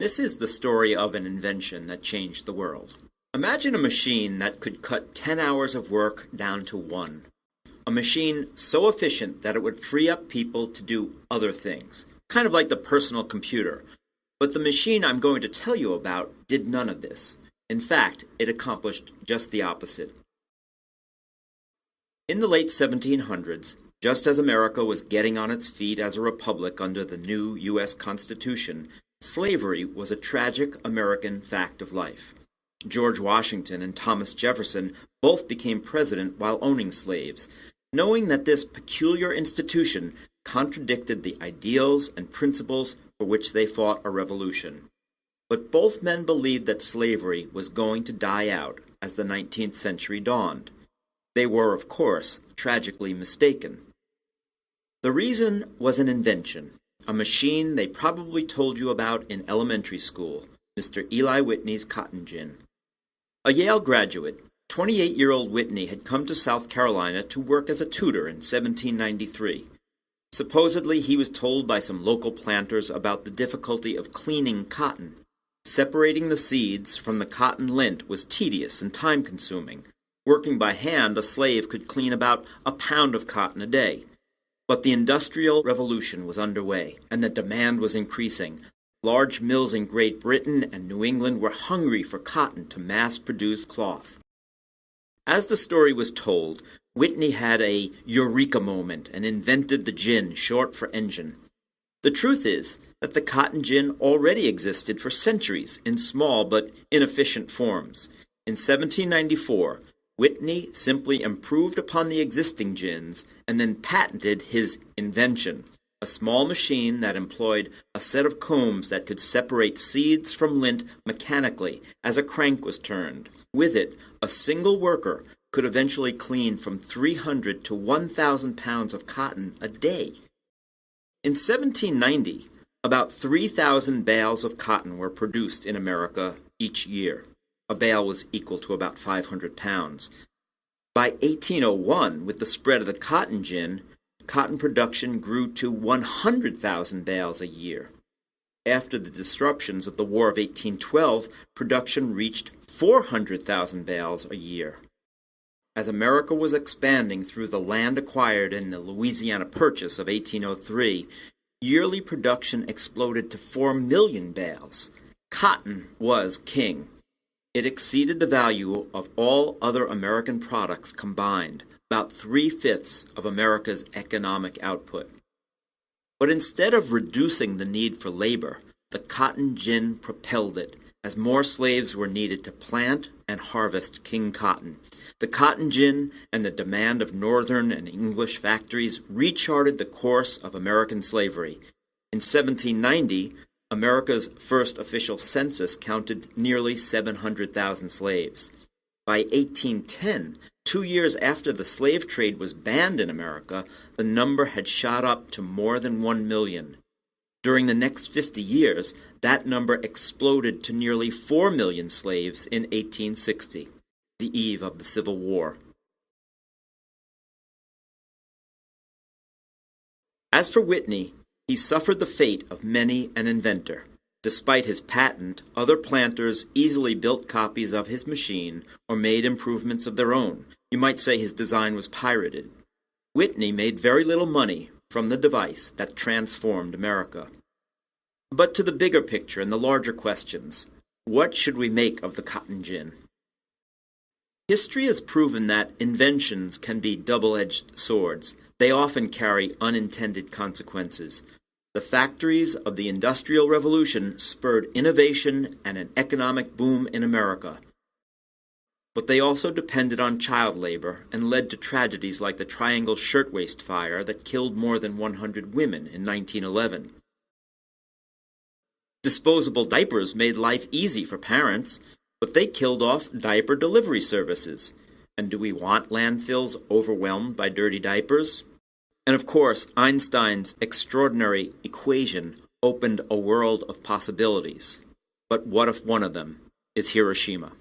This is the story of an invention that changed the world. Imagine a machine that could cut 10 hours of work down to 1. A machine so efficient that it would free up people to do other things, kind of like the personal computer. But the machine I'm going to tell you about did none of this. In fact, it accomplished just the opposite. In the late 1700s, just as America was getting on its feet as a republic under the new U.S. Constitution, slavery was a tragic American fact of life. George Washington and Thomas Jefferson both became president while owning slaves, knowing that this peculiar institution contradicted the ideals and principles for which they fought a revolution. But both men believed that slavery was going to die out as the 19th century dawned. They were, of course, tragically mistaken. The reason was an invention, a machine they probably told you about in elementary school, Mr. Eli Whitney's cotton gin. A Yale graduate, 28-year-old Whitney had come to South Carolina to work as a tutor in 1793. Supposedly, he was told by some local planters about the difficulty of cleaning cotton. Separating the seeds from the cotton lint was tedious and time-consuming. Working by hand, a slave could clean about a pound of cotton a day. But the Industrial Revolution was underway, and the demand was increasing. Large mills in Great Britain and New England were hungry for cotton to mass-produce cloth. As the story was told, Whitney had a eureka moment and invented the gin, short for engine. The truth is that the cotton gin already existed for centuries in small but inefficient forms. In 1794, Whitney simply improved upon the existing gins and then patented his invention, a small machine that employed a set of combs that could separate seeds from lint mechanically as a crank was turned. With it, a single worker could eventually clean from 300 to 1,000 pounds of cotton a day. In 1790, about 3,000 bales of cotton were produced in America each year. A bale was equal to about 500 pounds. By 1801, with the spread of the cotton gin, cotton production grew to 100,000 bales a year. After the disruptions of the War of 1812, production reached 400,000 bales a year. As America was expanding through the land acquired in the Louisiana Purchase of 1803, yearly production exploded to 4 million bales. Cotton was king. It exceeded the value of all other American products combined, about 3/5 of America's economic output. But instead of reducing the need for labor, the cotton gin propelled it, as more slaves were needed to plant and harvest king cotton. The cotton gin and the demand of Northern and English factories recharted the course of American slavery. In 1790, America's first official census counted nearly 700,000 slaves. By 1810, 2 years after the slave trade was banned in America, the number had shot up to more than 1 million. During the next 50 years, that number exploded to nearly 4 million slaves in 1860, the eve of the Civil War. As for Whitney, he suffered the fate of many an inventor. Despite his patent, other planters easily built copies of his machine or made improvements of their own. You might say his design was pirated. Whitney made very little money from the device that transformed America. But to the bigger picture and the larger questions, what should we make of the cotton gin? History has proven that inventions can be double-edged swords. They often carry unintended consequences. The factories of the Industrial Revolution spurred innovation and an economic boom in America. But they also depended on child labor and led to tragedies like the Triangle Shirtwaist Fire that killed more than 100 women in 1911. Disposable diapers made life easy for parents, but they killed off diaper delivery services. And do we want landfills overwhelmed by dirty diapers? And of course, Einstein's extraordinary equation opened a world of possibilities. But what if one of them is Hiroshima?